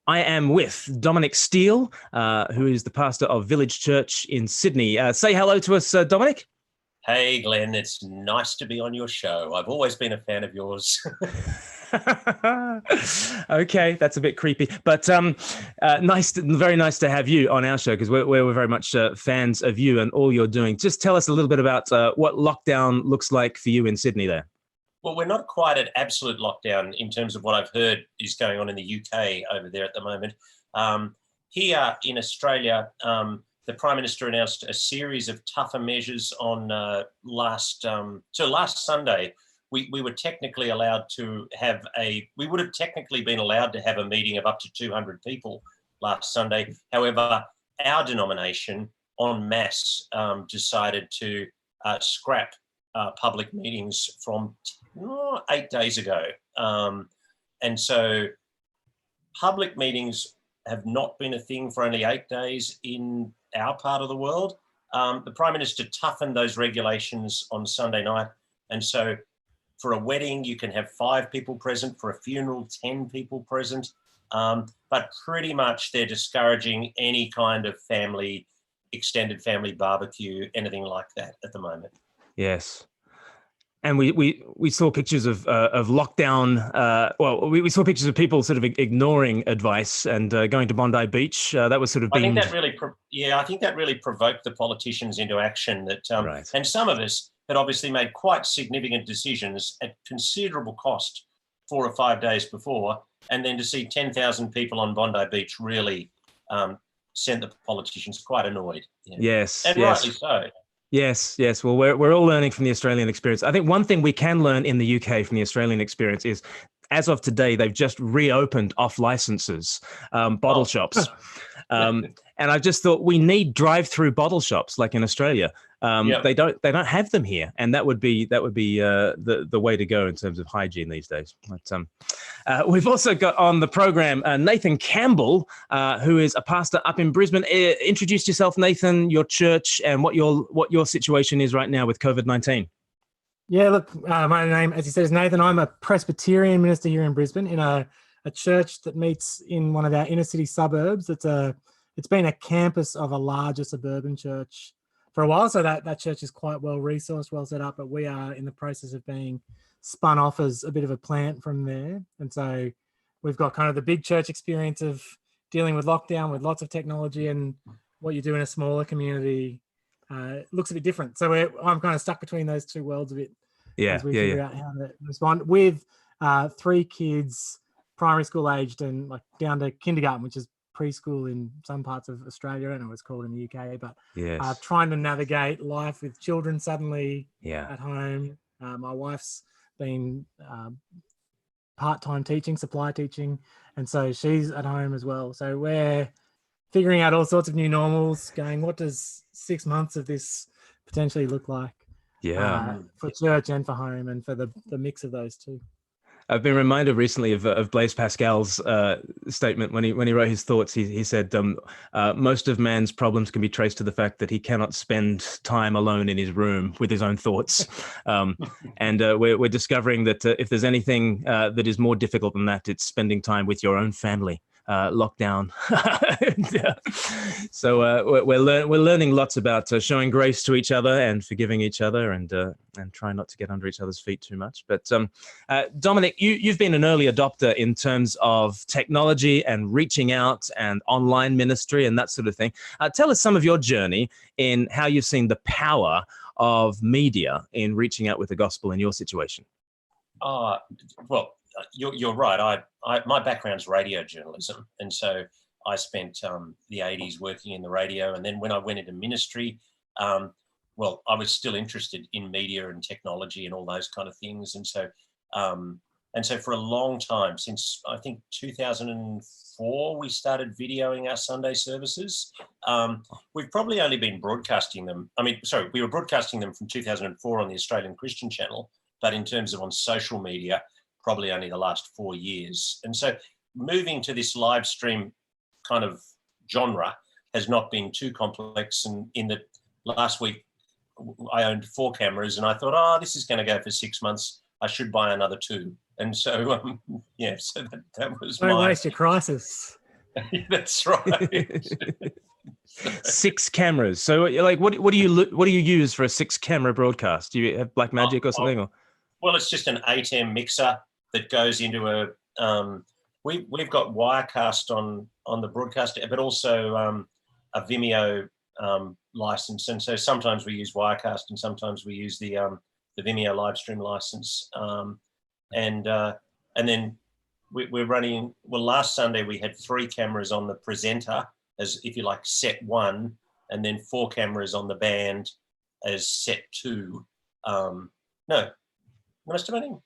I am with Dominic Steele, who is the pastor of Village Church in Sydney. Say hello to us, Dominic. Hey, Glenn, it's nice to be on your show. I've always been a fan of yours. Okay, that's a bit creepy, but very nice to have you on our show, because we're very much fans of you and all you're doing. Just tell us a little bit about what lockdown looks like for you in Sydney there. Well, we're not quite at absolute lockdown in terms of what I've heard is going on in the UK over there at the moment. Here in Australia, the Prime Minister announced a series of tougher measures on last Sunday. We were technically allowed to have we would have technically been allowed to have a meeting of up to 200 people last Sunday. However, our denomination en masse decided to scrap public meetings from 8 days ago. And so public meetings have not been a thing for only 8 days in our part of the world. The Prime Minister toughened those regulations on Sunday night. And so for a wedding, you can have 5 people present. For a funeral, 10 people present. But pretty much they're discouraging any kind of extended family barbecue, anything like that at the moment. Yes. And we saw pictures of lockdown. We saw pictures of people sort of ignoring advice and going to Bondi Beach. That was sort of. I think that really provoked the politicians into action. Right. And some of us had obviously made quite significant decisions at considerable cost 4 or 5 days before, and then to see 10,000 people on Bondi Beach really sent the politicians quite annoyed. Yeah. Yes, and yes. rightly so. Yes. Well, we're all learning from the Australian experience. I think one thing we can learn in the UK from the Australian experience is, as of today, they've just reopened off licenses, bottle shops. And I just thought we need drive-through bottle shops like in Australia. Yep. They don't have them here, and that would be the way to go in terms of hygiene these days. But we've also got on the program Nathan Campbell, who is a pastor up in Brisbane. Introduce yourself, Nathan, your church, and what your situation is right now with COVID-19. Yeah, look, my name, as you said, is Nathan. I'm a Presbyterian minister here in Brisbane in a church that meets in one of our inner city suburbs. It's been a campus of a larger suburban church for a while, so that church is quite well resourced, well set up, but we are in the process of being spun off as a bit of a plant from there. And so we've got kind of the big church experience of dealing with lockdown with lots of technology, and what you do in a smaller community looks a bit different. So I'm kind of stuck between those two worlds a bit as we figure out how to respond with 3 kids, primary school aged and like down to kindergarten, which is preschool in some parts of Australia. I don't know what it's called in the UK, but trying to navigate life with children suddenly at home. My wife's been part-time teaching, supply teaching, and so she's at home as well. So we're figuring out all sorts of new normals, going, what does 6 months of this potentially look like for church and for home, and for the mix of those two. I've been reminded recently of Blaise Pascal's statement when he wrote his thoughts. He said, most of man's problems can be traced to the fact that he cannot spend time alone in his room with his own thoughts. And we're discovering that if there's anything that is more difficult than that, it's spending time with your own family. Lockdown. So we're learning lots about showing grace to each other and forgiving each other, and trying not to get under each other's feet too much. But Dominic, you've been an early adopter in terms of technology and reaching out and online ministry and that sort of thing. Tell us some of your journey in how you've seen the power of media in reaching out with the gospel in your situation. Well, you're right. My background's radio journalism, and so I spent the 80s working in the radio. And then when I went into ministry, I was still interested in media and technology and all those kind of things. And so for a long time, since I think 2004, we started videoing our Sunday services. We've probably only been broadcasting them. We were broadcasting them from 2004 on the Australian Christian Channel, but in terms of on social media, probably only the last 4 years. And so moving to this live stream kind of genre has not been too complex. And in the last week, I owned 4 cameras, and I thought, this is going to go for 6 months. I should buy another 2. And so, so that was Don't waste your crisis. That's right. 6 cameras. So, like, what do you use for a 6-camera broadcast? Do you have Black Magic or something? Or? Well, it's just an 8M mixer that goes into a. We've got Wirecast on the broadcast, but also a Vimeo license, and so sometimes we use Wirecast and sometimes we use the Vimeo live stream license, and then we're running. Well, last Sunday we had 3 cameras on the presenter, as if you like set 1, and then 4 cameras on the band as set 2. No, estimating.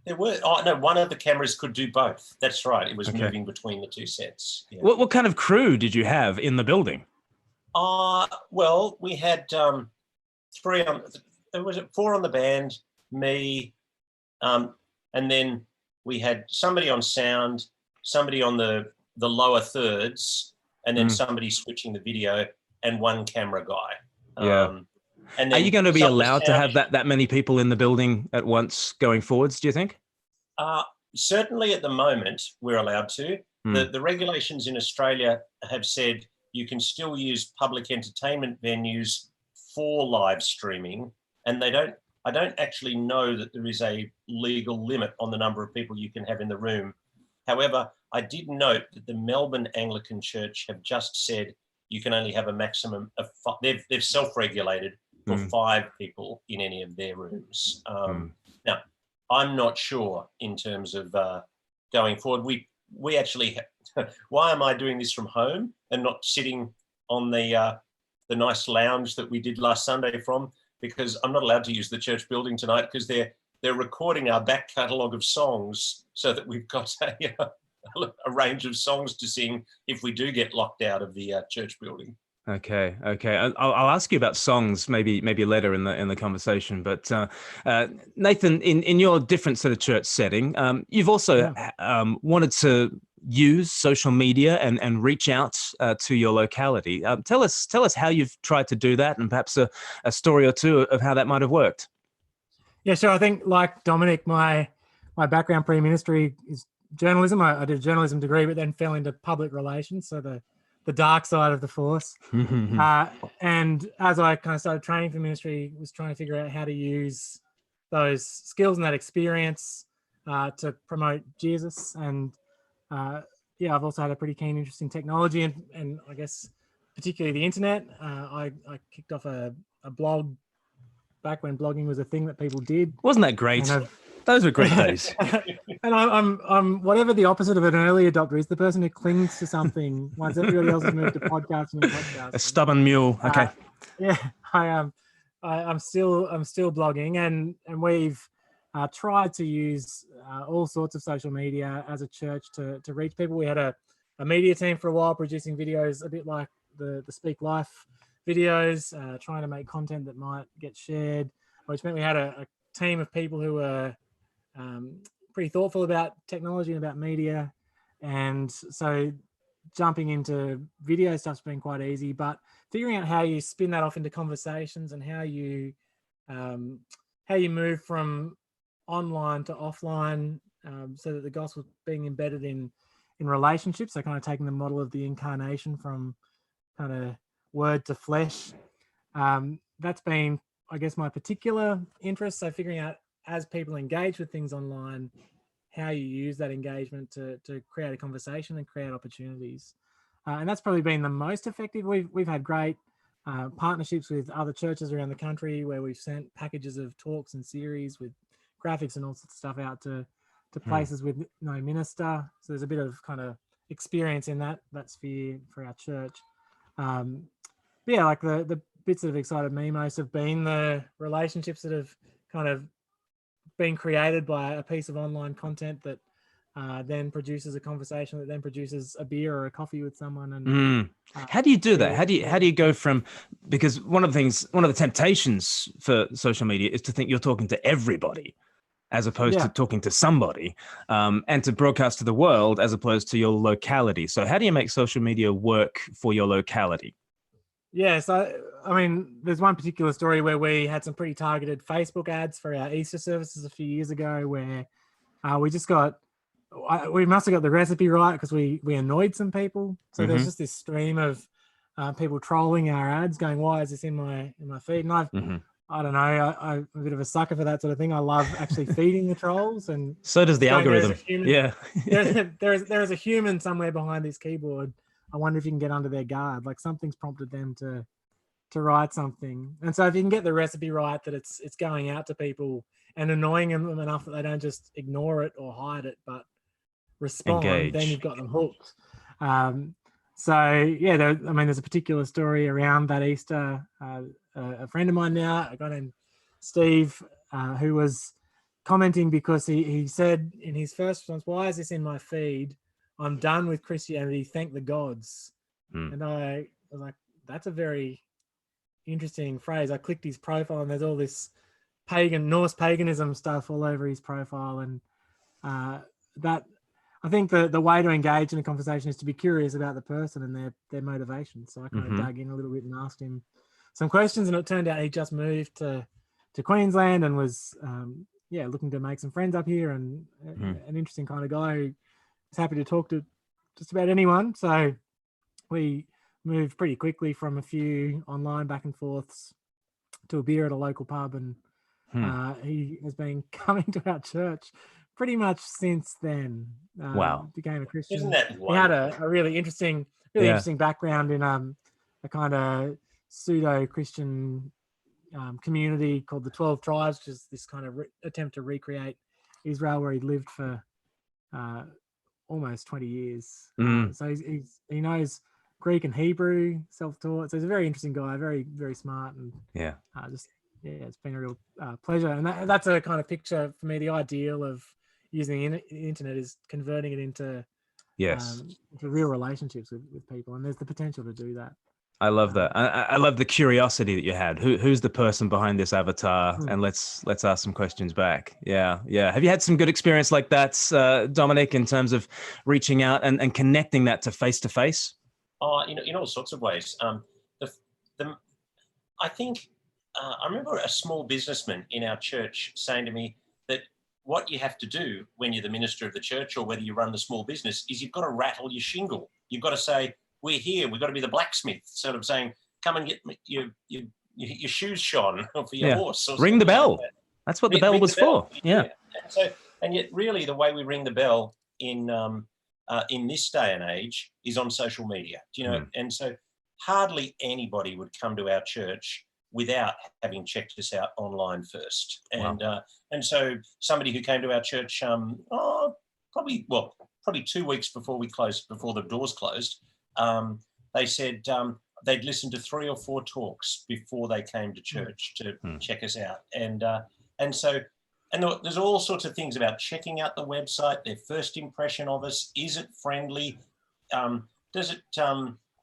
There were one of the cameras could do both. That's right. It was moving between the 2 sets. Yeah. What kind of crew did you have in the building? Well, we had 3 on. There was 4 on the band, me, and then we had somebody on sound, somebody on the lower thirds, and then somebody switching the video, and 1 camera guy. Yeah. And are you going to be allowed to have that many people in the building at once going forwards, do you think? Certainly at the moment, we're allowed to. The regulations in Australia have said you can still use public entertainment venues for live streaming, and I don't actually know that there is a legal limit on the number of people you can have in the room. However, I did note that the Melbourne Anglican Church have just said you can only have a maximum of 5. They've self-regulated for 5 people in any of their rooms. Now, I'm not sure in terms of going forward. We actually, why am I doing this from home and not sitting on the nice lounge that we did last Sunday from? Because I'm not allowed to use the church building tonight because they're recording our back catalogue of songs so that we've got a range of songs to sing if we do get locked out of the church building. Okay. I'll ask you about songs maybe later in the conversation. But Nathan, in your different sort of church setting, you've also wanted to use social media and reach out to your locality. Tell us how you've tried to do that, and perhaps a story or two of how that might have worked. Yeah, sure. I think like Dominic, my background pre-ministry is journalism. I did a journalism degree, but then fell into public relations, so the dark side of the force. And as I kind of started training for ministry, was trying to figure out how to use those skills and that experience to promote Jesus. And I've also had a pretty keen interest in technology and I guess particularly the internet. I kicked off a blog back when blogging was a thing that people did. Wasn't that great? Those were great days. And I'm whatever the opposite of an early adopter is, the person who clings to something once everybody else has moved to podcasting and podcasting. A stubborn mule. Okay. I'm still blogging, and we've tried to use all sorts of social media as a church to reach people. We had a media team for a while producing videos, a bit like the Speak Life videos, trying to make content that might get shared, which meant we had a team of people who were pretty thoughtful about technology and about media. And so jumping into video stuff's been quite easy, but figuring out how you spin that off into conversations and how you move from online to offline, so that the gospel's being embedded in relationships. So kind of taking the model of the incarnation from kind of word to flesh. That's been, I guess, my particular interest. So figuring out, as people engage with things online, how you use that engagement to create a conversation and create opportunities. And that's probably been the most effective. We've had great partnerships with other churches around the country where we've sent packages of talks and series with graphics and all sorts of stuff out to places with no minister. So there's a bit of kind of experience in that sphere for our church. Like the bits that have excited me most have been the relationships that have kind of been created by a piece of online content that then produces a conversation that then produces a beer or a coffee with someone. And how do you do that? How do you go from, because one of the temptations for social media is to think you're talking to everybody as opposed to talking to somebody, and to broadcast to the world as opposed to your locality. So how do you make social media work for your locality? Yeah, so I mean, there's one particular story where we had some pretty targeted Facebook ads for our Easter services a few years ago, where we just got we must have got the recipe right because we annoyed some people. So there's just this stream of people trolling our ads, going, "Why is this in my feed?" And I don't know. I'm a bit of a sucker for that sort of thing. I love actually feeding the trolls, and so does the algorithm. Yeah, there is a human somewhere behind this keyboard. I wonder if you can get under their guard. Like something's prompted them to write something. And so if you can get the recipe right, that it's going out to people and annoying them enough that they don't just ignore it or hide it, but respond, engage. then you've got them hooked. So yeah, there's a particular story around that Easter. A friend of mine now, a guy named Steve, who was commenting because he said in his first response, "Why is this in my feed? I'm done with Christianity. Thank the gods." And I was like, that's a very interesting phrase. I clicked his profile and there's all this Norse paganism stuff all over his profile. And that, I think the way to engage in a conversation is to be curious about the person and their motivations. So I kind of dug in a little bit and asked him some questions, and it turned out he just moved to Queensland and was looking to make some friends up here, and an interesting kind of guy who was happy to talk to just about anyone. So we moved pretty quickly from a few online back and forths to a beer at a local pub, and he has been coming to our church pretty much since then. Wow. Became a Christian. Isn't that wonderful? He had a really interesting background in a kind of pseudo-Christian community called the 12 Tribes, which is this kind of attempt to recreate Israel, where he lived for almost 20 years. So he knows Greek and Hebrew, self-taught. So he's a very interesting guy, very, very smart, and it's been a real pleasure. And that's a kind of picture for me. The ideal of using the internet is converting it into real relationships with people, and there's the potential to do that. I love that. I love the curiosity that you had. Who's the person behind this avatar? And let's ask some questions back. Yeah. Have you had some good experience like that, Dominic, in terms of reaching out and connecting that to face-to-face? In all sorts of ways. I think I remember a small businessman in our church saying to me that what you have to do when you're the minister of the church, or whether you run the small business, is you've got to rattle your shingle. You've got to say, "We're here." We've got to be the blacksmith, sort of saying, "Come and get your shoes shone for your horse." Or ring the bell. Like that. That's what the bell was for. Yeah. And yet, really, the way we ring the bell in this day and age is on social media. Do you know? And so, hardly anybody would come to our church without having checked us out online first. And so, somebody who came to our church, probably 2 weeks before the doors closed, they said they'd listened to 3 or 4 talks before they came to church to check us out. And there's all sorts of things about checking out the website, their first impression of us. Is it friendly? Does it,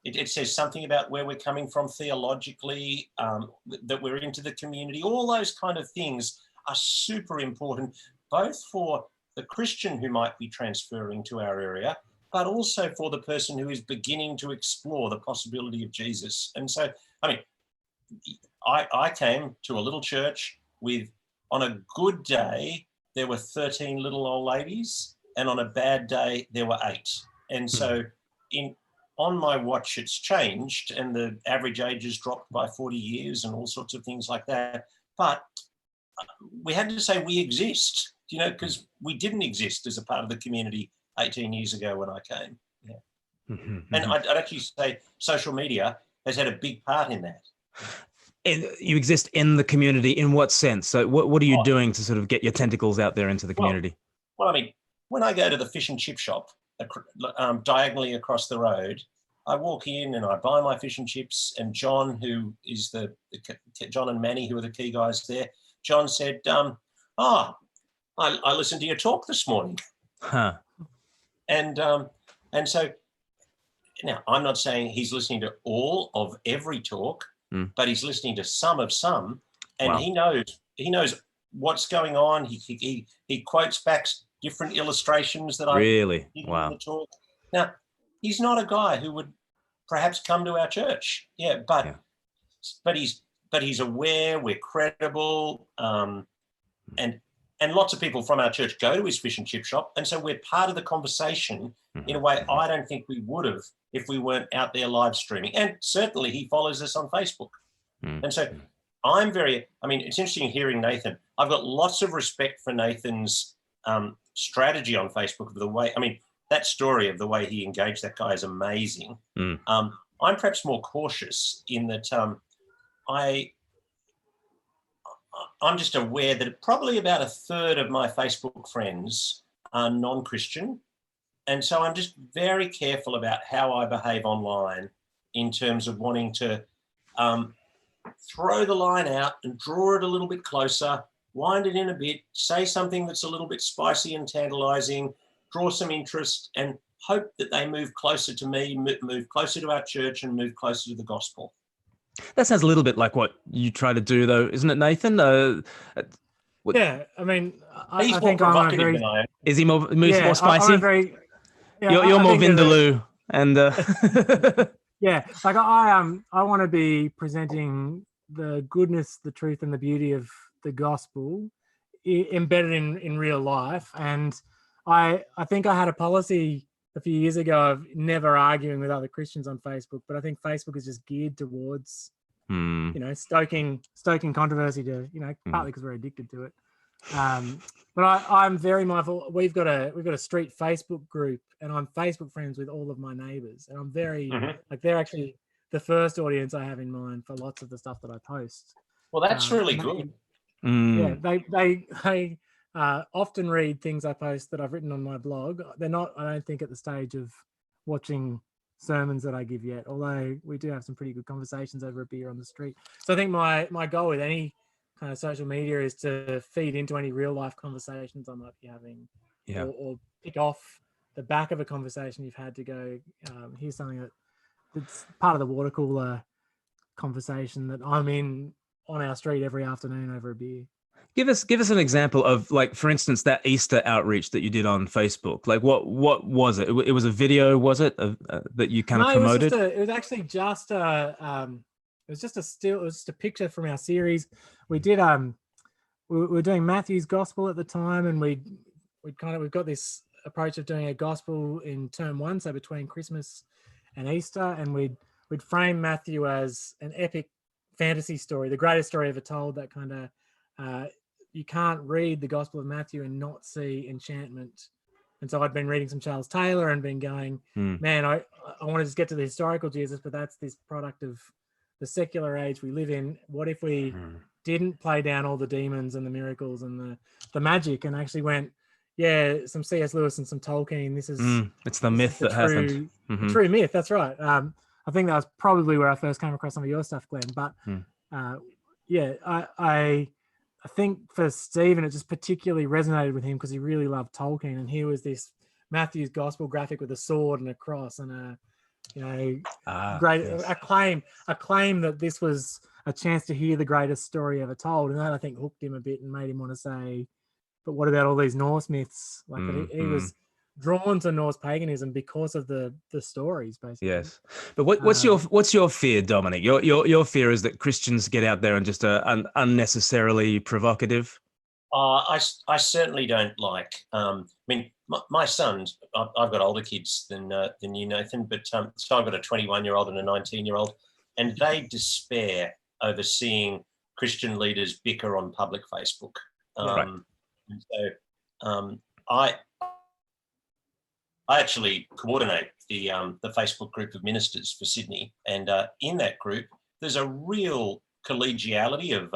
it says something about where we're coming from theologically, that we're into the community. All those kind of things are super important, both for the Christian who might be transferring to our area, but also for the person who is beginning to explore the possibility of Jesus. And so, I mean, I came to a little church with, on a good day, there were 13 little old ladies, and on a bad day, there were 8. And so on my watch, it's changed, and the average age has dropped by 40 years and all sorts of things like that. But we had to say we exist, because we didn't exist as a part of the community 18 years ago when I came. And I'd actually say social media has had a big part in that. And you exist in the community in what sense? So what are you doing to sort of get your tentacles out there into the community? Well, I mean, when I go to the fish and chip shop diagonally across the road, I walk in and I buy my fish and chips, and John, who is John and Manny, who are the key guys there, John said, I listened to your talk this morning. And so now I'm not saying he's listening to all of every talk, but he's listening to some of some, and he knows what's going on. He quotes back different illustrations that I really in the talk. Now, he's not a guy who would perhaps come to our church, but he's aware, we're credible, and and lots of people from our church go to his fish and chip shop. And so we're part of the conversation in a way I don't think we would have if we weren't out there live streaming. And certainly he follows us on Facebook. And so it's interesting hearing Nathan. I've got lots of respect for Nathan's strategy on Facebook of the way, that story of the way he engaged that guy is amazing. I'm perhaps more cautious in that I'm just aware that probably about a third of my Facebook friends are non-Christian. And so I'm just very careful about how I behave online in terms of wanting to throw the line out and draw it a little bit closer, wind it in a bit, say something that's a little bit spicy and tantalizing, draw some interest, and hope that they move closer to me, move closer to our church, and move closer to the gospel. That sounds a little bit like what you try to do, though, isn't it, Nathan? Yeah, He's I more think I'm provocative than I am. Is he more spicy? I You're more think Vindaloo, and yeah, like I want to be presenting the goodness, the truth, and the beauty of the gospel embedded in real life. And I think I had a policy a few years ago of never arguing with other Christians on Facebook, but I think Facebook is just geared towards stoking controversy to partly because we're addicted to it. But I'm very mindful. We've got a street Facebook group, and I'm Facebook friends with all of my neighbours, and I'm very they're actually the first audience I have in mind for lots of the stuff that I post. Well, that's really good. Yeah, they often read things I post that I've written on my blog. They're not, I don't think, at the stage of watching sermons that I give yet, although we do have some pretty good conversations over a beer on the street. So I think my goal with any kind of social media is to feed into any real life conversations I might be having, or pick off the back of a conversation you've had to go, here's something that's part of the water cooler conversation that I'm in on our street every afternoon over a beer. Give us an example of, like, for instance, that Easter outreach that you did on Facebook. Like, what was it? It was a video, was it, that you kind of promoted? It was actually just a picture from our series. We did we were doing Matthew's gospel at the time, and we've got this approach of doing a gospel in term one, so between Christmas and Easter, and we'd frame Matthew as an epic fantasy story, the greatest story ever told. That kind of you can't read the Gospel of Matthew and not see enchantment. And so I'd been reading some Charles Taylor and been going, man, I want to just get to the historical Jesus, but that's this product of the secular age we live in. What if we didn't play down all the demons and the miracles and the magic, and actually went, some C.S. Lewis and some Tolkien. This is it's the myth that happened. True myth. That's right. I think that was probably where I first came across some of your stuff, Glenn. But I think for Stephen, it just particularly resonated with him because he really loved Tolkien, and here was this Matthew's gospel graphic with a sword and a cross and a claim that this was a chance to hear the greatest story ever told, and that, I think, hooked him a bit and made him want to say, but what about all these Norse myths? Like he was drawn to Norse paganism because of the stories, basically. Yes, but what's your fear, Dominic? Your fear is that Christians get out there and just are unnecessarily provocative. I certainly don't like. My sons. I've got older kids than you, Nathan, but so I've got a 21-year-old and a 19-year-old, and they despair over seeing Christian leaders bicker on public Facebook. Right. And so I actually coordinate the Facebook group of ministers for Sydney, and in that group, there's a real collegiality of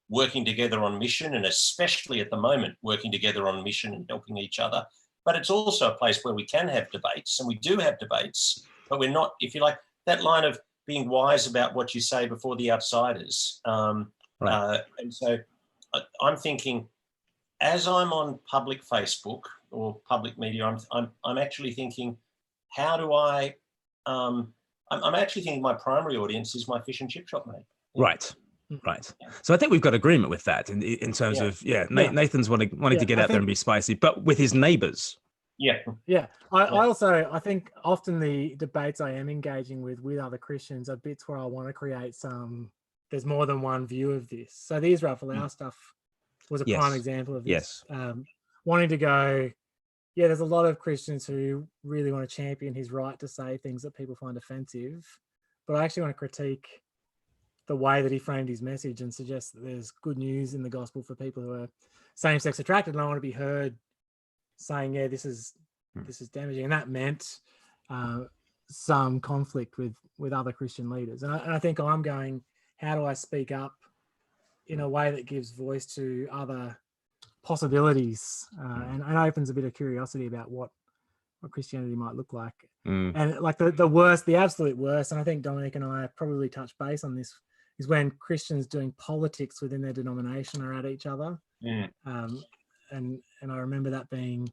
working together on mission, and especially at the moment, working together on mission and helping each other. But it's also a place where we can have debates, and we do have debates, but we're not, if you like, that line of being wise about what you say before the outsiders. Right. And so I'm thinking, as I'm on public Facebook or public media, I'm actually thinking, how do I? I'm actually thinking my primary audience is my fish and chip shop mate. Right. So I think we've got agreement with that in terms of Nathan's wanting to get out there and be spicy, but with his neighbours. I also think often the debates I am engaging with other Christians are bits where I want to create some. There's more than one view of this. So the Israel Folau stuff was a Yes. prime example of this. Yes. Wanting to go, yeah, there's a lot of Christians who really want to champion his right to say things that people find offensive, but I actually want to critique the way that he framed his message and suggest that there's good news in the gospel for people who are same-sex attracted, and I want to be heard saying, yeah, this is damaging. And that meant some conflict with other Christian leaders. And I think I'm going, how do I speak up in a way that gives voice to other possibilities and opens a bit of curiosity about what Christianity might look like. And like the absolute worst, and I think Dominic and I probably touched base on this, is when Christians doing politics within their denomination are at each other. And I remember that being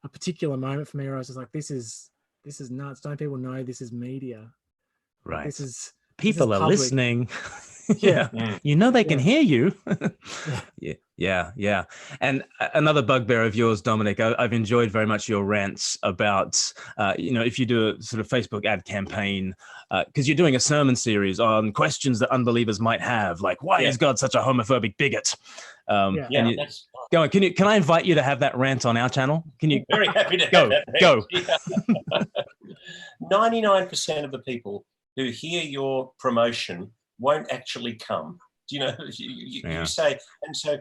a particular moment for me where I was just like, this is nuts. Don't people know this is media? Right. People are listening. Yeah. You know they can hear you. Yeah. And another bugbear of yours, Dominic, I've enjoyed very much your rants about, if you do a sort of Facebook ad campaign, because you're doing a sermon series on questions that unbelievers might have, like, why is God such a homophobic bigot? That's go on. Can I invite you to have that rant on our channel? Can you? Very happy to go, have that. Go. 99% of the people who hear your promotion won't actually come. Do you know? You say, and so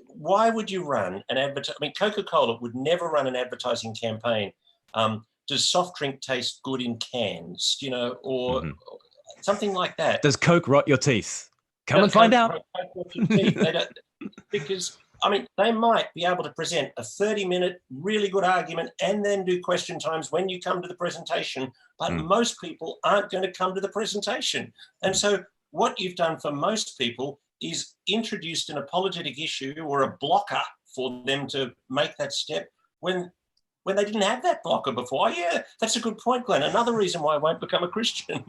why would you run an advertising? I mean, Coca-Cola would never run an advertising campaign. Does soft drink taste good in cans? Or something like that. Does Coke rot your teeth? Come and find out. Because they might be able to present a 30-minute really good argument and then do question times when you come to the presentation, but most people aren't going to come to the presentation. And so what you've done for most people is introduced an apologetic issue or a blocker for them to make that step when they didn't have that blocker before. Yeah, that's a good point, Glenn. Another reason why I won't become a Christian.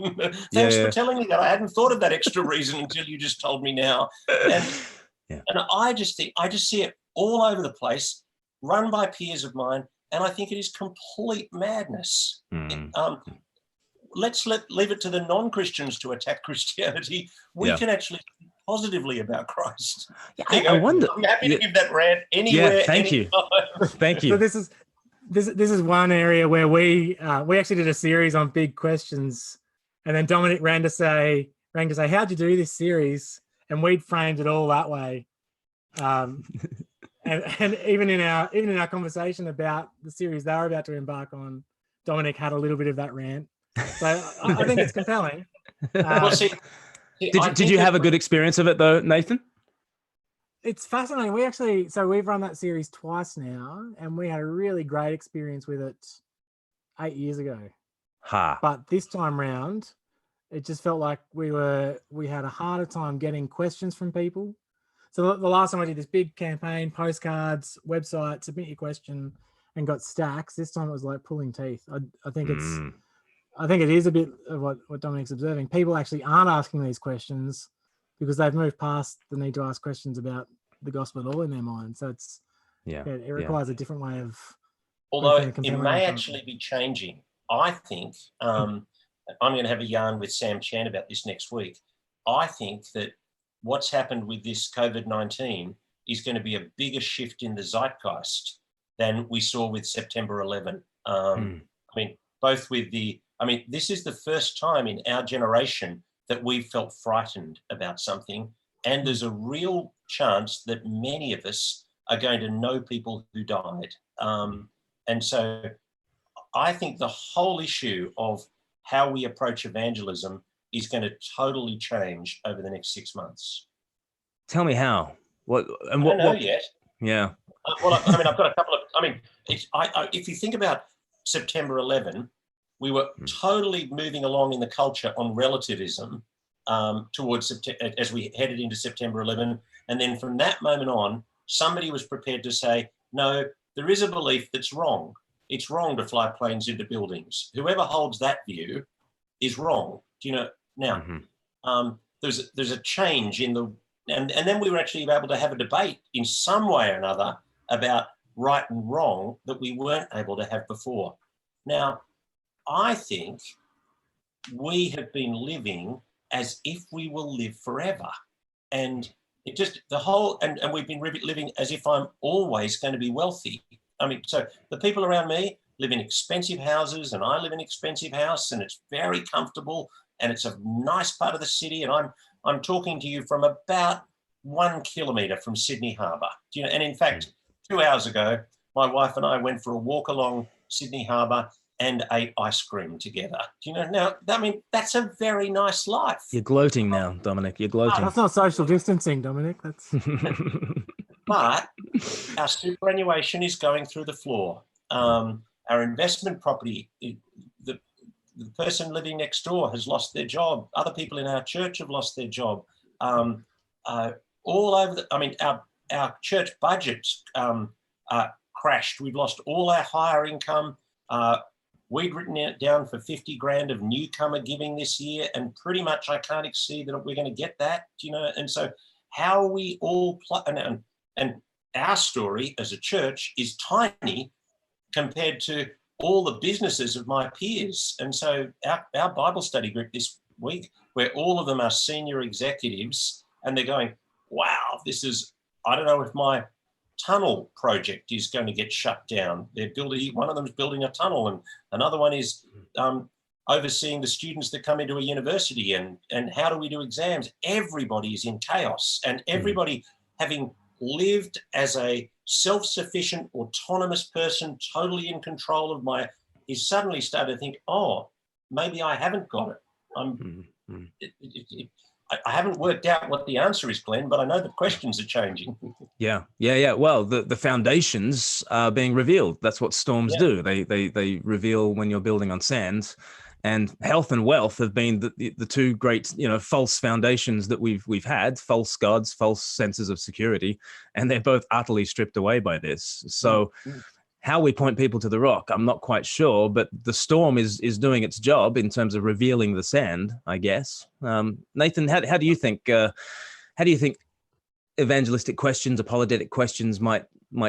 Thanks for telling me that. I hadn't thought of that extra reason until you just told me now. And I just see it all over the place, run by peers of mine, and I think it is complete madness. Let's leave it to the non-Christians to attack Christianity. We can actually speak positively about Christ. Yeah, I wonder. I'm happy to give that rant anywhere. Yeah, thank you. Thank you. So this is one area where we actually did a series on big questions, and then Dominic rang to say, how'd you do this series? And we'd framed it all that way. And even in our conversation about the series they were about to embark on, Dominic had a little bit of that rant. So I think it's compelling. Did you have a good experience of it though, Nathan? It's fascinating. We've run that series twice now, and we had a really great experience with it 8 years ago. But this time round, it just felt like we had a harder time getting questions from people. So the last time I did this big campaign, postcards, website, submit your question, and got stacks. This time it was like pulling teeth. I think it is a bit of what Dominic's observing. People actually aren't asking these questions because they've moved past the need to ask questions about the gospel at all in their mind. So it requires a different way of. Although it may actually be changing. I think I'm going to have a yarn with Sam Chan about this next week. I think that what's happened with this COVID-19 is going to be a bigger shift in the zeitgeist than we saw with September 11. This is the first time in our generation that we've felt frightened about something. And there's a real chance that many of us are going to know people who died. And so I think the whole issue of how we approach evangelism is going to totally change over the next 6 months. Tell me how. I don't know yet. Yeah. I've got a couple of. If you think about September 11, we were totally moving along in the culture on relativism towards September as we headed into September 11, and then from that moment on, somebody was prepared to say, no, there is a belief that's wrong. It's wrong to fly planes into buildings. Whoever holds that view is wrong. Do you know? Now, there's a change in the, and then we were actually able to have a debate in some way or another about right and wrong that we weren't able to have before. Now, I think we have been living as if we will live forever. And It just, the whole, and we've been living as if I'm always going to be wealthy. I mean, so the people around me live in expensive houses and I live in an expensive house, and it's very comfortable and it's a nice part of the city. And I'm talking to you from about 1 kilometre from Sydney Harbour. You know, and in fact, 2 hours ago, my wife and I went for a walk along Sydney Harbour and ate ice cream together. Do you know, now, I mean, that's a very nice life. You're gloating now, Dominic. You're gloating. That's not social distancing, Dominic. That's But our superannuation is going through the floor. Our investment property, the person living next door has lost their job. Other people in our church have lost their job. All over I mean, our church budgets crashed. We've lost all our higher income. We'd written it down for 50 grand of newcomer giving this year, and pretty much I can't see that we're going to get that, you know. And so how are we all, and our story as a church is tiny compared to all the businesses of my peers. And so our Bible study group this week, where all of them are senior executives, and they're going, wow, this is, I don't know if my tunnel project is going to get shut down. They're building, one of them is building a tunnel, and another one is overseeing the students that come into a university, and how do we do exams? Everybody is in chaos, and everybody having lived as a self-sufficient, autonomous person, totally in control of is suddenly started to think, oh, maybe I haven't got it. I haven't worked out what the answer is, Glenn, but I know the questions are changing. Yeah. Well, the foundations are being revealed. That's what storms do. They reveal when you're building on sand. And health and wealth have been the two great, false foundations that we've had, false gods, false senses of security, and they're both utterly stripped away by this. So how we point people to the rock, I'm not quite sure, but the storm is doing its job in terms of revealing the sand, I guess. Nathan, how do you think evangelistic questions, apologetic questions might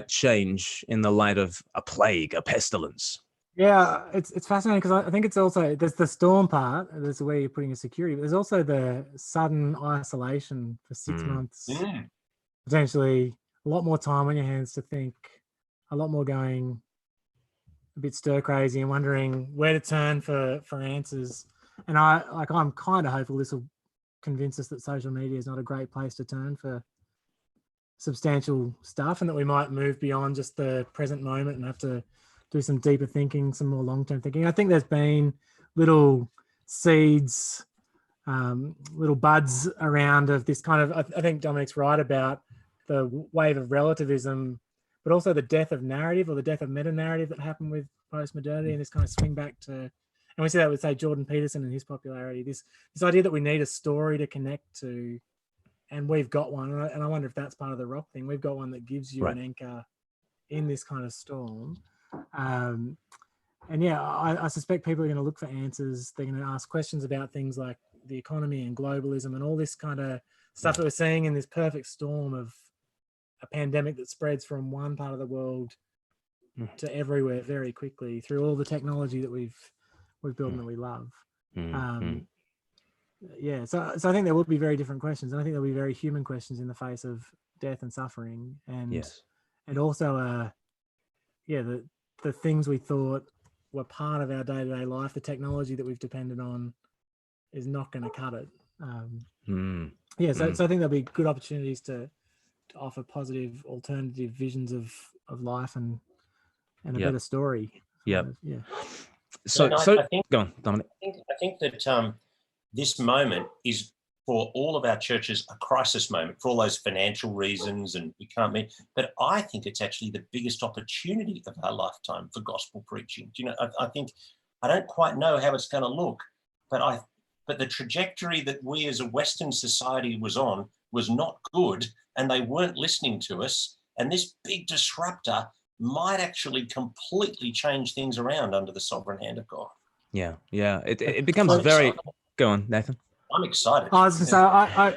change in the light of a plague, a pestilence? Yeah, it's fascinating because I think it's also, there's the storm part, there's where you're putting a security, but there's also the sudden isolation for 6 months, potentially a lot more time on your hands to think, a lot more going a bit stir crazy and wondering where to turn for answers. And I'm kind of hopeful this will convince us that social media is not a great place to turn for substantial stuff, and that we might move beyond just the present moment and have to do some deeper thinking, some more long-term thinking. I think there's been little seeds, little buds around of this kind of, I think Dominic's right about the wave of relativism, but also the death of narrative, or the death of meta-narrative that happened with postmodernity, and this kind of swing back to, and we see that with, say, Jordan Peterson and his popularity, this idea that we need a story to connect to, and we've got one, and I wonder if that's part of the rock thing. We've got one that gives you an anchor in this kind of storm. And yeah, I suspect people are going to look for answers. They're going to ask questions about things like the economy and globalism and all this kind of stuff that we're seeing in this perfect storm of a pandemic that spreads from one part of the world to everywhere very quickly through all the technology that we've built and that we love. Yeah, so I think there will be very different questions, and I think there'll be very human questions in the face of death and suffering, and also the things we thought were part of our day-to-day life, the technology that we've depended on, is not going to cut it. So I think there'll be good opportunities to offer positive, alternative visions of life and a better story. So I think, go on, Dominic. I think that this moment is, for all of our churches, a crisis moment for all those financial reasons, and we can't meet. But I think it's actually the biggest opportunity of our lifetime for gospel preaching. Do you know? I think, I don't quite know how it's going to look, but the trajectory that we as a Western society was on was not good, and they weren't listening to us. And this big disruptor might actually completely change things around under the sovereign hand of God. Yeah. It becomes very. Excited. Go on, Nathan. I'm excited. I was going to say,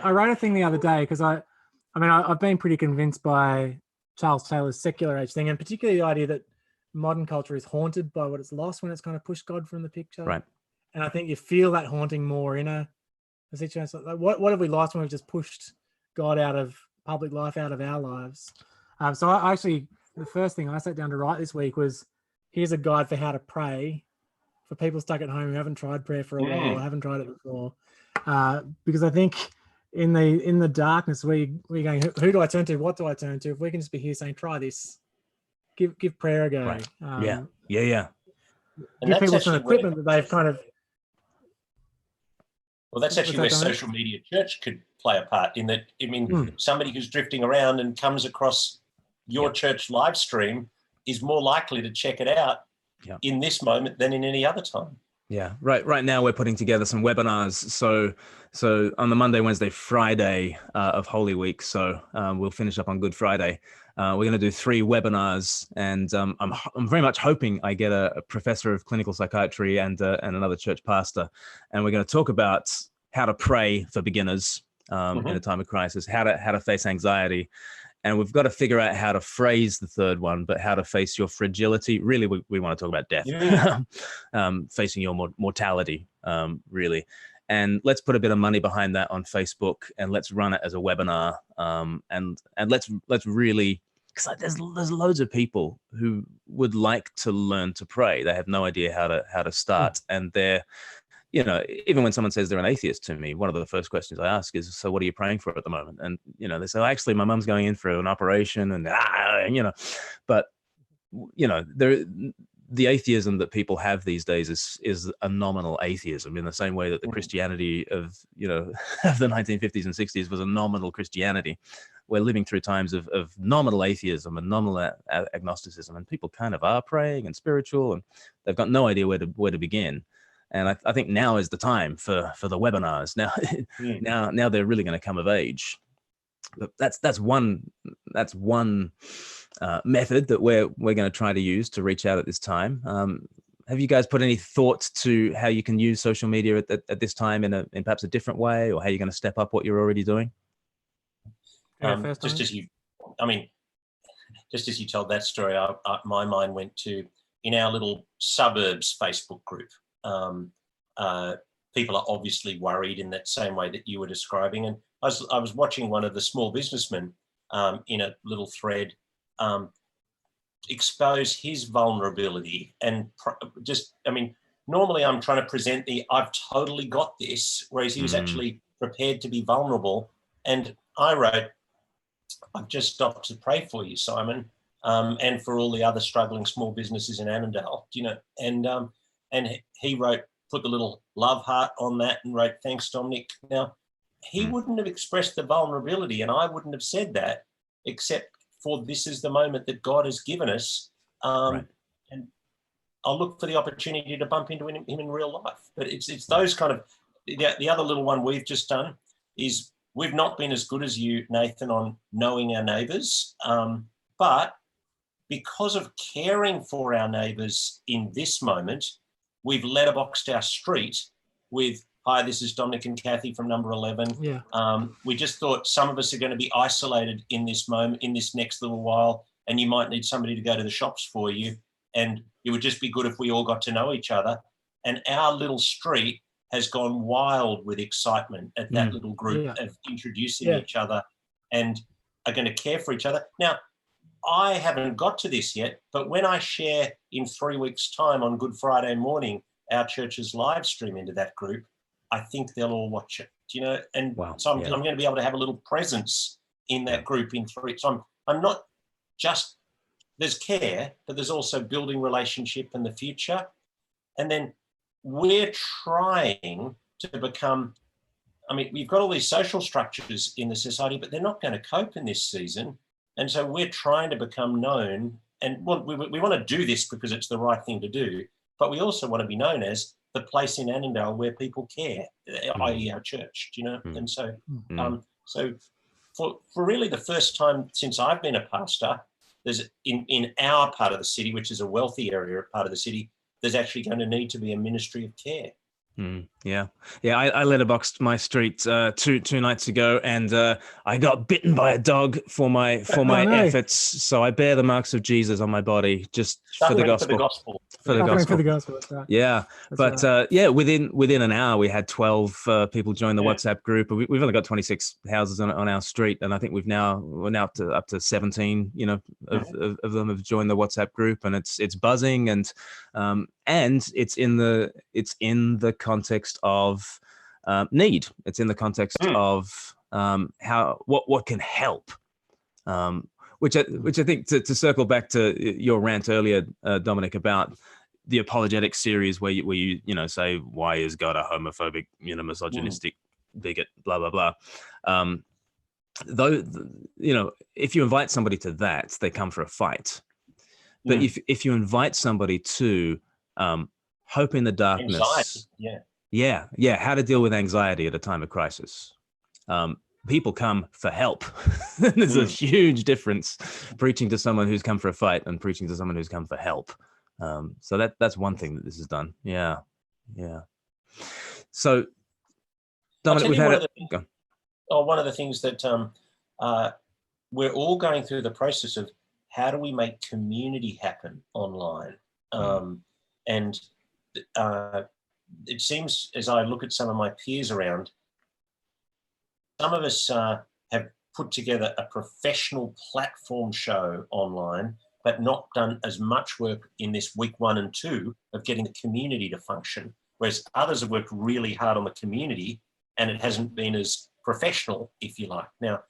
I wrote a thing the other day because I've been pretty convinced by Charles Taylor's secular age thing, and particularly the idea that modern culture is haunted by what it's lost when it's kind of pushed God from the picture. Right. And I think you feel that haunting more in a situation like, what have we lost when we've just pushed God out of public life, out of our lives. So I actually, the first thing I sat down to write this week was, here's a guide for how to pray for people stuck at home who haven't tried prayer for a while, or haven't tried it before. Because I think in the darkness, we're going, who do I turn to? What do I turn to? If we can just be here saying, try this, give prayer a go. Right. And Give people some equipment that they've kind of. Well, that's actually where social media church could play a part in that. I mean, somebody who's drifting around and comes across your church live stream is more likely to check it out in this moment than in any other time. Yeah, right now we're putting together some webinars. So on the Monday, Wednesday, Friday of Holy Week, so we'll finish up on Good Friday. We're going to do 3 webinars, and I'm very much hoping I get a professor of clinical psychiatry and another church pastor, and we're going to talk about how to pray for beginners in a time of crisis, how to face anxiety. And we've got to figure out how to phrase the third one, but how to face your fragility. Really, we want to talk about death, facing your mortality, really. And let's put a bit of money behind that on Facebook, and let's run it as a webinar. And let's really, because there's loads of people who would like to learn to pray. They have no idea how to start, and they're, even when someone says they're an atheist to me, one of the first questions I ask is, so what are you praying for at the moment? And, they say, actually, my mum's going in for an operation and, but, the atheism that people have these days is a nominal atheism, in the same way that the Christianity of, of the 1950s and 60s was a nominal Christianity. We're living through times of nominal atheism and nominal agnosticism, and people kind of are praying and spiritual, and they've got no idea where to begin. And I think now is the time for the webinars. Now they're really going to come of age. But that's one method that we're going to try to use to reach out at this time. Have you guys put any thought to how you can use social media at this time in perhaps a different way, or how you're going to step up what you're already doing? Just as you told that story, my mind went to, in our little suburbs Facebook group. People are obviously worried in that same way that you were describing. And I was watching one of the small businessmen in a little thread expose his vulnerability, and normally I'm trying to present I've totally got this, whereas he was actually prepared to be vulnerable. And I wrote, I've just stopped to pray for you, Simon, and for all the other struggling small businesses in Annandale, and he wrote, put the little love heart on that and wrote, thanks, Dominic. Now, he wouldn't have expressed the vulnerability, and I wouldn't have said that, except for this is the moment that God has given us. And I'll look for the opportunity to bump into him in real life. But it's those kind of, the other little one we've just done is, we've not been as good as you, Nathan, on knowing our neighbours. But because of caring for our neighbours in this moment, we've letterboxed our street with, hi, this is Dominic and Kathy from number 11. Yeah. We just thought some of us are going to be isolated in this moment, in this next little while, and you might need somebody to go to the shops for you. And it would just be good if we all got to know each other. And our little street has gone wild with excitement at that little group of introducing each other and are going to care for each other. Now, I haven't got to this yet, but when I share in 3 weeks' time on Good Friday morning our church's live stream into that group, I think they'll all watch it, and so I'm going to be able to have a little presence in that group in 3. So I'm not just, there's care, but there's also building relationship in the future. And then we're trying to become, we've got all these social structures in the society, but they're not going to cope in this season. And so we're trying to become known, and we want to do this because it's the right thing to do, but we also want to be known as the place in Annandale where people care, i.e. our church, And so, so for really the first time since I've been a pastor, there's in our part of the city, which is a wealthy area part of the city, there's actually going to need to be a ministry of care. Yeah. I letterboxed my street two nights ago, and I got bitten by a dog for my no. efforts. So I bear the marks of Jesus on my body, just for the gospel. For the Suffering gospel. for the gospel. That's right. Yeah, That's but right. within an hour we had 12 people join the WhatsApp group. We've only got 26 houses on our street, and I think we're now up to 17. Of them have joined the WhatsApp group, and it's buzzing, and it's in the context of need. It's in the context of what can help. Which I think to circle back to your rant earlier, Dominic, about the apologetic series where you say, why is God a homophobic, misogynistic bigot, blah blah blah. Though if you invite somebody to that, they come for a fight. But if you invite somebody to hope in the darkness, anxiety, how to deal with anxiety at a time of crisis. People come for help. There's a huge difference preaching to someone who's come for a fight and preaching to someone who's come for help. So that's one thing that this has done. Yeah. So, Dominic, we've had one of the things that we're all going through the process of how do we make community happen online, and it seems, as I look at some of my peers around, some of us have put together a professional platform show online, but not done as much work in this week 1 and 2 of getting the community to function, whereas others have worked really hard on the community and it hasn't been as professional, if you like. Now,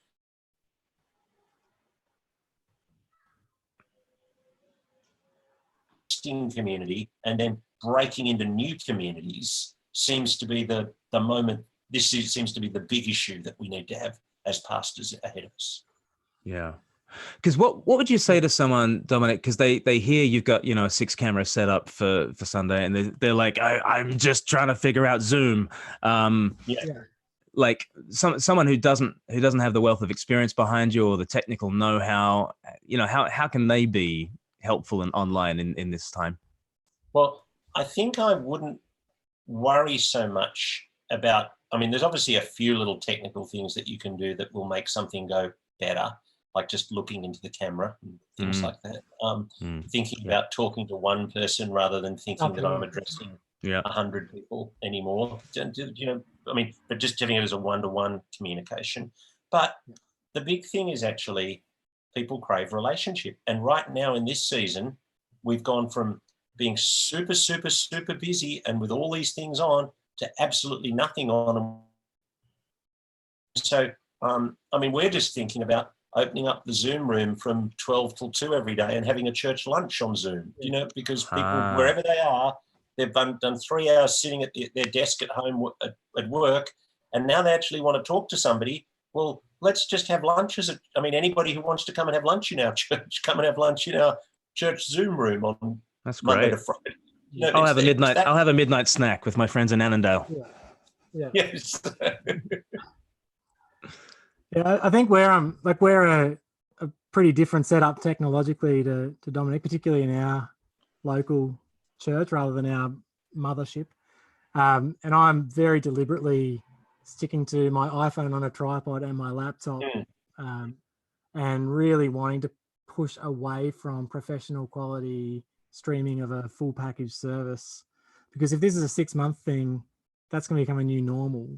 community and then breaking into new communities seems to be the moment. This seems to be the big issue that we need to have as pastors ahead of us. Yeah. Because what would you say to someone, Dominic, because they hear you've got, a 6-camera setup for Sunday, and they're like, I'm just trying to figure out Zoom. Like someone who doesn't have the wealth of experience behind you or the technical know-how, how can they be helpful and online in this time? Well, I think I wouldn't worry so much about, there's obviously a few little technical things that you can do that will make something go better, like just looking into the camera and things like that. Thinking about talking to one person rather than thinking that I'm addressing 100 people anymore. But just having it as a one-to-one communication. But the big thing is actually people crave relationship. And right now in this season, we've gone from being super, super, super busy and with all these things on to absolutely nothing on. So, we're just thinking about opening up the Zoom room from 12 till 2 every day and having a church lunch on Zoom, because people, wherever they are, they've done 3 hours sitting at their desk at home at work, and now they actually want to talk to somebody. Well, let's just have lunches. Anybody who wants to come and have lunch in our church, come and have lunch in our church Zoom room on Monday to Friday. I'll have a midnight snack with my friends in Annandale. Yeah. Yes. Yeah, I think we're a pretty different setup technologically to Dominic, particularly in our local church rather than our mothership. And I'm very deliberately sticking to my iPhone on a tripod and my laptop, and really wanting to push away from professional quality streaming of a full package service. Because if this is a 6-month thing, that's going to become a new normal.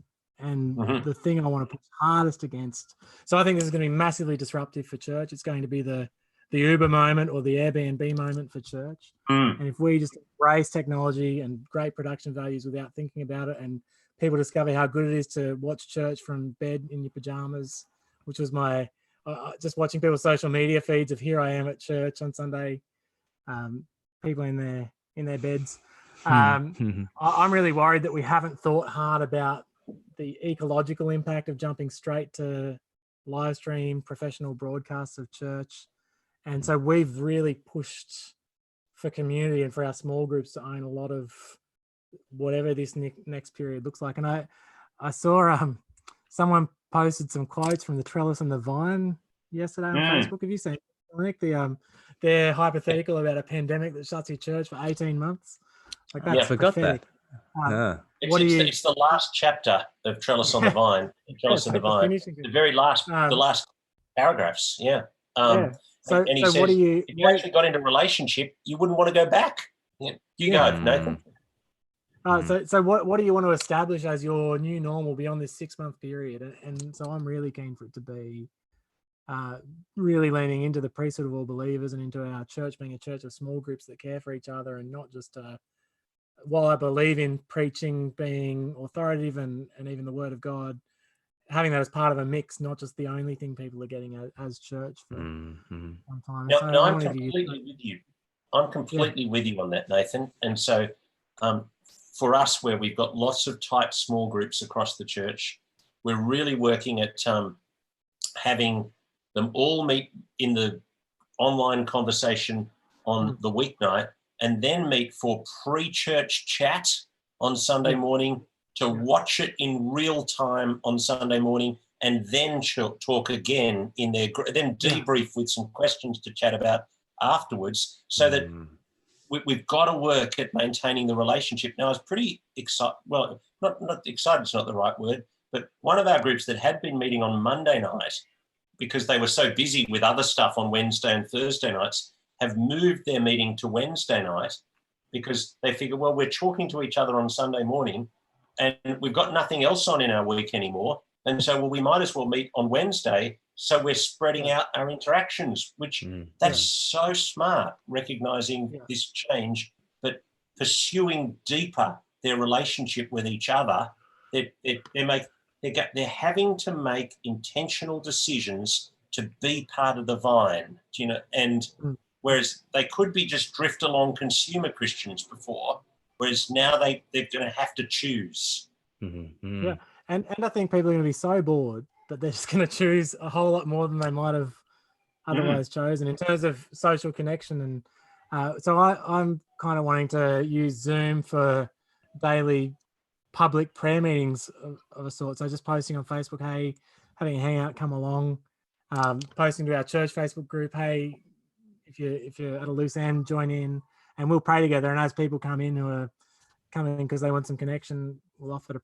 And the thing I want to push hardest against. So I think this is going to be massively disruptive for church. It's going to be the Uber moment or the Airbnb moment for church. And if we just embrace technology and great production values without thinking about it, and people discover how good it is to watch church from bed in your pajamas, which was my just watching people's social media feeds of here I am at church on Sunday, people in their beds. I'm really worried that we haven't thought hard about the ecological impact of jumping straight to live stream professional broadcasts of church. And so we've really pushed for community and for our small groups to own a lot of whatever this next period looks like. And I saw someone posted some quotes from the Trellis and the Vine yesterday on Facebook. Have you seen it, Dominic? They're hypothetical about a pandemic that shuts your church for 18 months. Like, that's I forgot pathetic. that. It's the last chapter of Trellis on the Vine. Trellis on the Vine. The very last, the last paragraphs. Yeah. So, and he so says, what do you? if you actually got into a relationship, you wouldn't want to go back. Yeah. You go, Nathan. So what do you want to establish as your new normal beyond this 6-month period? And so I'm really keen for it to be really leaning into the priesthood of all believers and into our church being a church of small groups that care for each other, and not just while I believe in preaching being authoritative and even the word of God, having that as part of a mix, not just the only thing people are getting as church for some time. No, So I'm completely with you. I'm completely with you on that, Nathan. And so for us, where we've got lots of tight small groups across the church, we're really working at having them all meet in the online conversation on the weeknight, and then meet for pre-church chat on Sunday morning, to watch it in real time on Sunday morning, and then talk again in their then debrief with some questions to chat about afterwards, so that we've got to work at maintaining the relationship. Now, I was pretty excited. Well, not excited, it's not the right word, but one of our groups that had been meeting on Monday night, because they were so busy with other stuff on Wednesday and Thursday nights, have moved their meeting to Wednesday night, because they figure, well, we're talking to each other on Sunday morning and we've got nothing else on in our week anymore. And so, well, we might as well meet on Wednesday. So we're spreading out our interactions, which that's so smart, recognizing this change, but pursuing deeper their relationship with each other. They're having to make intentional decisions to be part of the vine, and whereas they could be just drift along consumer Christians before, whereas now they're going to have to choose. Yeah, and I think people are going to be so bored that they're just going to choose a whole lot more than they might have otherwise chosen in terms of social connection. And so I'm kind of wanting to use Zoom for daily public prayer meetings of a sort. So just posting on Facebook, hey, having a hangout, come along. Posting to our church Facebook group, hey, if you're at a loose end, join in, and we'll pray together. And as people come in who are coming in because they want some connection, we'll offer to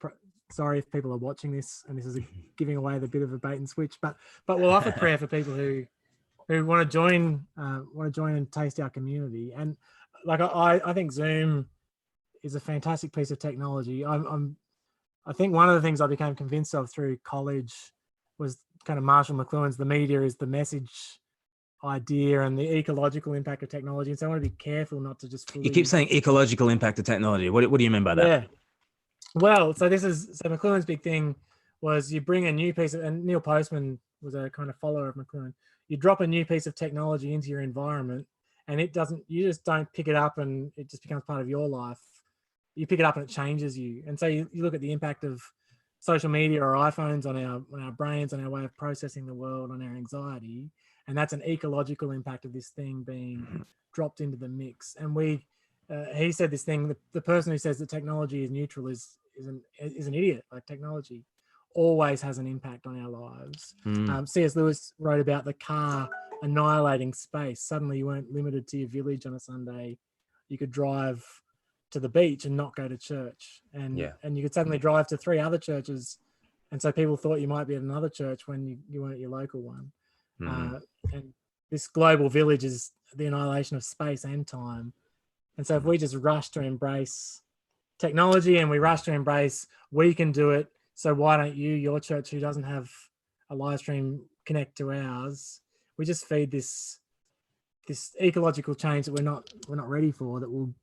sorry if people are watching this and this is giving away the bit of a bait and switch, but we'll offer prayer for people who want to join and taste our community. And like I think Zoom is a fantastic piece of technology. I think one of the things I became convinced of through college was kind of Marshall McLuhan's "The media is the message" idea and the ecological impact of technology. And so I want to be careful not to just fully... You keep saying ecological impact of technology. What do you mean by that? Yeah. Well, so McLuhan's big thing was you bring a new piece of, and Neil Postman was a kind of follower of McLuhan. You drop a new piece of technology into your environment, and you just don't pick it up and it just becomes part of your life. You pick it up and it changes you. And so you look at the impact of social media or iPhones on our brains, on our way of processing the world, on our anxiety, and that's an ecological impact of this thing being dropped into the mix. And he said this thing: the person who says that technology is neutral is an idiot. Like, technology always has an impact on our lives. C.S. Lewis wrote about the car annihilating space. Suddenly, you weren't limited to your village on a Sunday. You could drive to the beach and not go to church, and you could suddenly drive to 3 other churches, and so people thought you might be at another church when you weren't at your local one. And this global village is the annihilation of space and time. And so if we just rush to embrace technology and we rush to embrace we can do it, so why don't your church who doesn't have a live stream connect to ours, we just feed this ecological change that we're not ready for, that will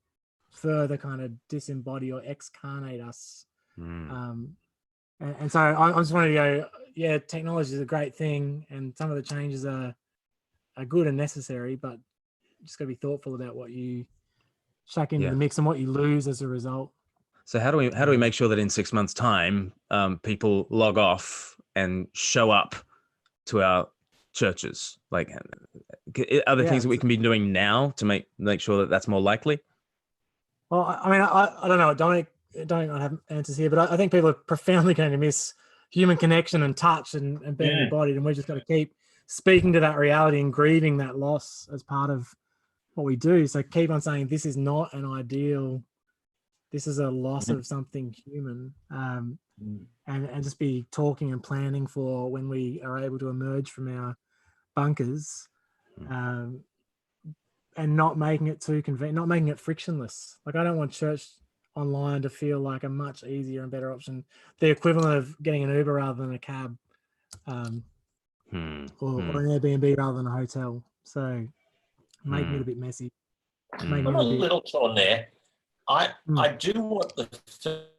further kind of disembody or excarnate us. And so I just wanted to go, yeah, technology is a great thing, and some of the changes are good and necessary, but just got to be thoughtful about what you chuck into the mix and what you lose as a result. So how do we make sure that in 6 months' time, people log off and show up to our churches? Like, are there things that we can be doing now to make sure that that's more likely? Well, I mean, I don't know, Dominic not have answers here, but I think people are profoundly going to miss human connection and touch and being embodied, and we just got to keep speaking to that reality and grieving that loss as part of what we do. So keep on saying this is not an ideal this is a loss of something human, and just be talking and planning for when we are able to emerge from our bunkers, and not making it too convenient, not making it frictionless. Like, I don't want church online to feel like a much easier and better option, the equivalent of getting an Uber rather than a cab, or an Airbnb rather than a hotel. So making it a bit messy. I'm a little torn there. I do want the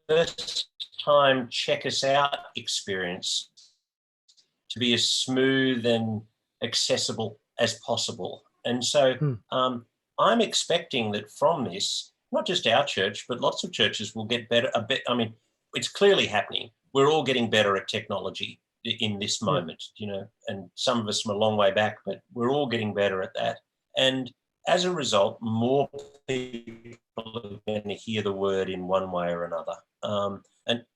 first time check us out experience to be as smooth and accessible as possible. And so I'm expecting that from this, not just our church, but lots of churches will get better. I mean, it's clearly happening. We're all getting better at technology in this moment, you know, and some of us from a long way back, but we're all getting better at that. And as a result, more people are going to hear the word in one way or another.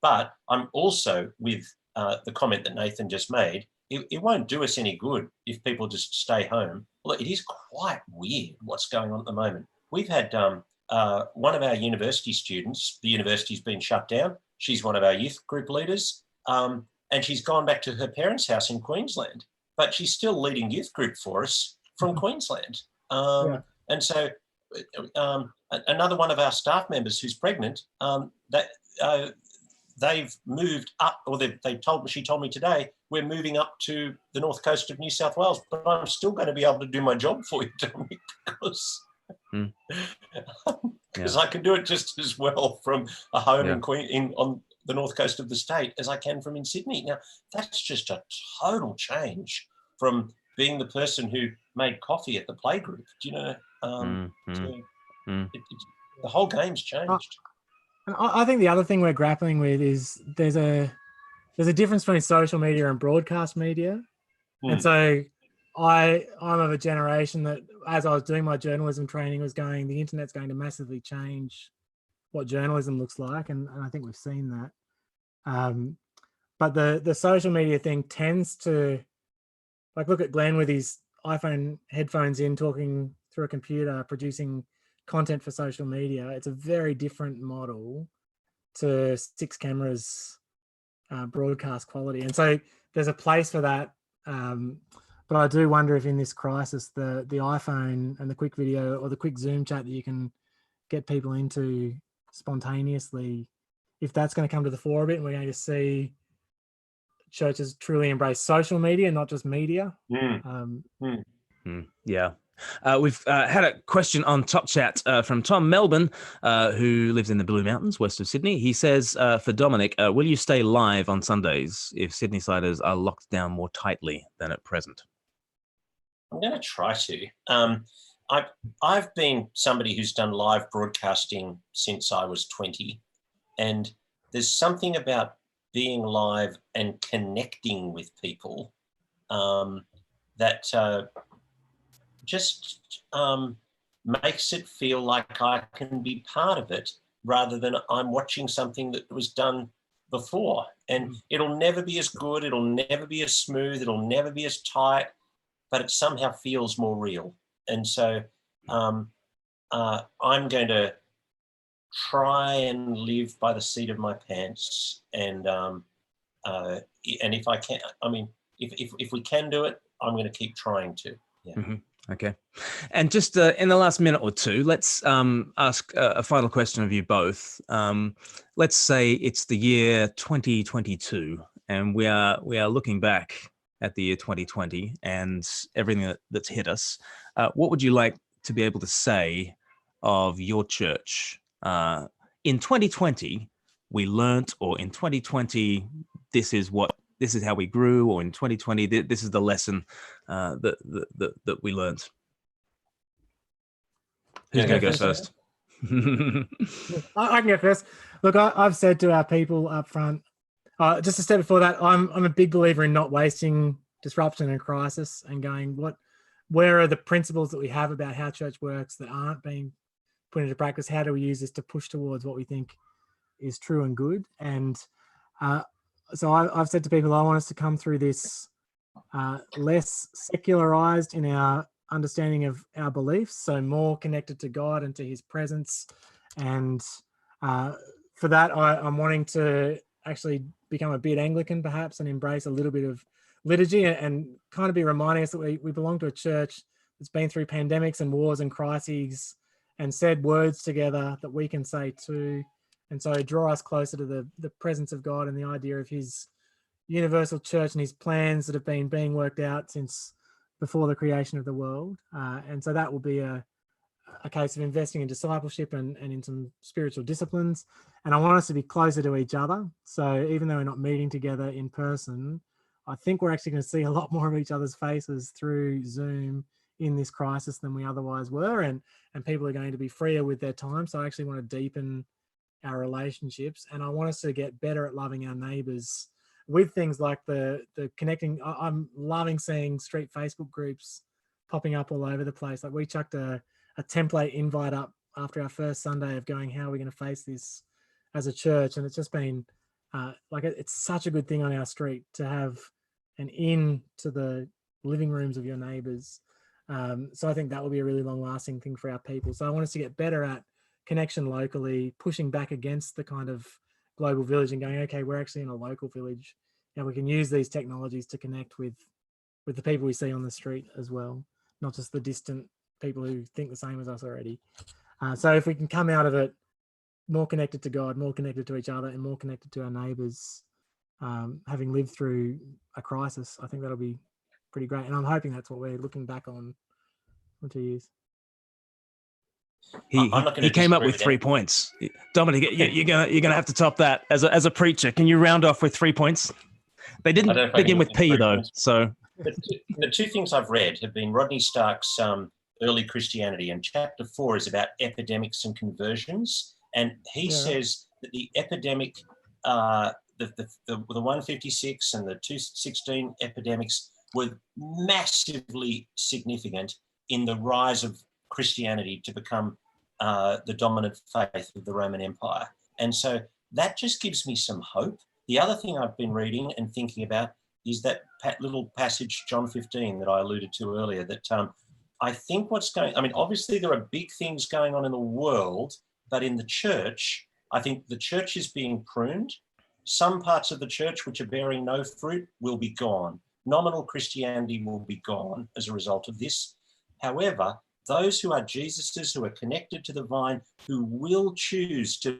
But I'm also with the comment that Nathan just made. It won't do us any good if people just stay home. Well, it is quite weird what's going on at the moment. We've had one of our university students, the university's been shut down. She's one of our youth group leaders, and she's gone back to her parents' house in Queensland, but she's still leading youth group for us from Queensland. And so another one of our staff members who's pregnant, they've moved up, or she told me today, we're moving up to the north coast of New South Wales, but I'm still going to be able to do my job for you, Dominic, because I can do it just as well from a home on the north coast of the state as I can from in Sydney. Now, that's just a total change from being the person who made coffee at the playgroup. Do you know? The whole game's changed. I think the other thing we're grappling with is there's a difference between social media and broadcast media. And so I'm of a generation that, as I was doing my journalism training, was going, the internet's going to massively change what journalism looks like. And I think we've seen that. But the social media thing tends to, like, look at Glenn with his iPhone headphones in, talking through a computer, producing content for social media. It's a very different model to 6 cameras, broadcast quality. And so there's a place for that. But I do wonder if in this crisis, the iPhone and the quick video or the quick Zoom chat that you can get people into spontaneously, if that's going to come to the fore a bit, and we're going to see churches truly embrace social media, not just media. Yeah. We've had a question on Top Chat from Tom Melbourne, who lives in the Blue Mountains, west of Sydney. He says, for Dominic, will you stay live on Sundays if Sydney siders are locked down more tightly than at present? I'm going to try to. I've been somebody who's done live broadcasting since I was 20, and there's something about being live and connecting with people that just makes it feel like I can be part of it rather than I'm watching something that was done before. And it'll never be as good, it'll never be as smooth, it'll never be as tight, but it somehow feels more real. And so I'm going to try and live by the seat of my pants. And if I can, I mean, if we can do it, I'm going to keep trying to. Yeah. Okay. And just in the last minute or two, let's ask a final question of you both. Let's say it's the year 2022, and we are looking back at the year 2020 and everything that's hit us. What would you like to be able to say of your church? In 2020, we learnt, or in 2020, this is how we grew, or in 2020, this is the lesson that we learned. Who's going to go first? I can go first. Look, I've said to our people up front, just a step before that, I'm a big believer in not wasting disruption and crisis and going, where are the principles that we have about how church works that aren't being put into practice? How do we use this to push towards what we think is true and good? And so I've said to people, I want us to come through this less secularized in our understanding of our beliefs, so more connected to God and to his presence, and For that, I'm wanting to actually become a bit Anglican perhaps and embrace a little bit of liturgy and kind of be reminding us that we belong to a church that's been through pandemics and wars and crises and said words together that we can say too. And so draw us closer to the presence of God and the idea of his universal church and his plans that have been being worked out since before the creation of the world. And so that will be a case of investing in discipleship and in some spiritual disciplines. And I want us to be closer to each other. So even though we're not meeting together in person, I think we're actually going to see a lot more of each other's faces through Zoom in this crisis than we otherwise were. And people are going to be freer with their time. So I actually want to deepen our relationships. And I want us to get better at loving our neighbours with things like the connecting. I'm loving seeing street Facebook groups popping up all over the place. Like we chucked a template invite up after our first Sunday of going, how are we going to face this as a church? And it's just been it's such a good thing on our street to have an in to the living rooms of your neighbours. So I think that will be a really long lasting thing for our people. So I want us to get better at connection locally, pushing back against the kind of global village and going, okay, we're actually in a local village and we can use these technologies to connect with the people we see on the street as well, not just the distant people who think the same as us already. So if we can come out of it more connected to God, more connected to each other and more connected to our neighbours, having lived through a crisis, I think that'll be pretty great. And I'm hoping that's what we're looking back on 2 years. He came up with 3 points. Dominic, you're gonna have to top that as a preacher. Can you round off with 3 points? They didn't begin with P though. So the two things I've read have been Rodney Stark's Early Christianity, and chapter 4 is about epidemics and conversions. And he says that the epidemic, the 156 and the 216 epidemics were massively significant in the rise of Christianity to become the dominant faith of the Roman Empire. And so that just gives me some hope. The other thing I've been reading and thinking about is that little passage, John 15, that I alluded to earlier, that I think obviously there are big things going on in the world, but in the church, I think the church is being pruned. Some parts of the church which are bearing no fruit will be gone. Nominal Christianity will be gone as a result of this. However, those who are Jesus's, who are connected to the vine, who will choose to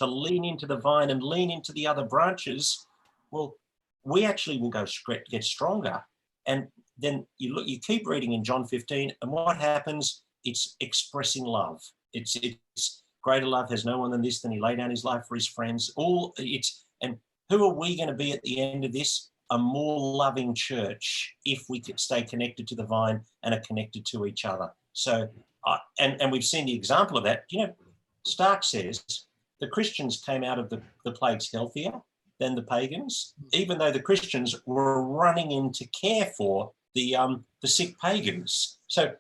lean into the vine and lean into the other branches, well, we actually will get stronger. And then you keep reading in John 15, and what happens? It's expressing love. It's greater love has no one than this, than he laid down his life for his friends. And who are we going to be at the end of this? A more loving church if we could stay connected to the vine and are connected to each other. So, and we've seen the example of that. Stark says the Christians came out of the plagues healthier than the pagans, even though the Christians were running in to care for the sick pagans. So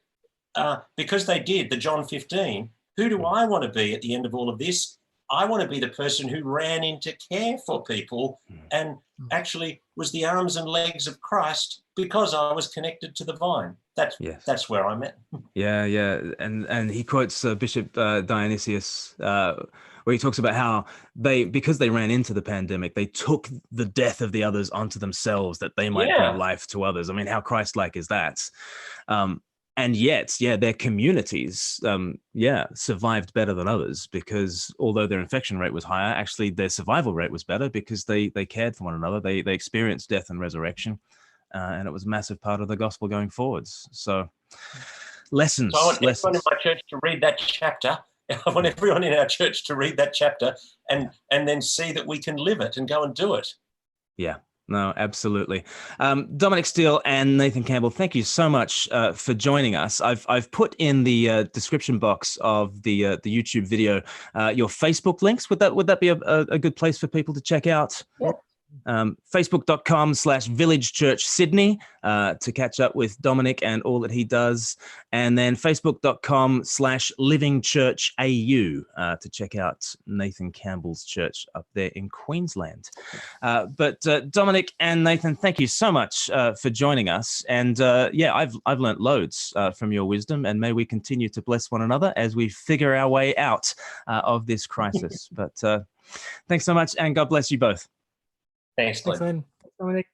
because they did the John 15, who do I want to be at the end of all of this? I want to be the person who ran in to care for people and actually was the arms and legs of Christ because I was connected to the vine. That's where I'm at. Yeah. And he quotes Bishop Dionysius, where he talks about how because they ran into the pandemic, they took the death of the others onto themselves that they might bring life to others. I mean, how Christ-like is that? And yet, their communities, survived better than others because although their infection rate was higher, actually their survival rate was better because they cared for one another. They experienced death and resurrection, and it was a massive part of the gospel going forwards. So, lessons. So I want everyone in my church to read that chapter. I want everyone in our church to read that chapter and then see that we can live it and go and do it. Yeah. No, absolutely. Dominic Steele and Nathan Campbell, thank you so much for joining us. I've put in the description box of the YouTube video your Facebook links. Would that be a good place for people to check out? Facebook.com/Village Church Sydney to catch up with Dominic and all that he does. And then Facebook.com/Living Church AU to check out Nathan Campbell's church up there in Queensland. But Dominic and Nathan, thank you so much for joining us. And yeah, I've learnt loads from your wisdom, and may we continue to bless one another as we figure our way out of this crisis. But thanks so much, and God bless you both. Thanks, Glenn. Thanks, Dominic.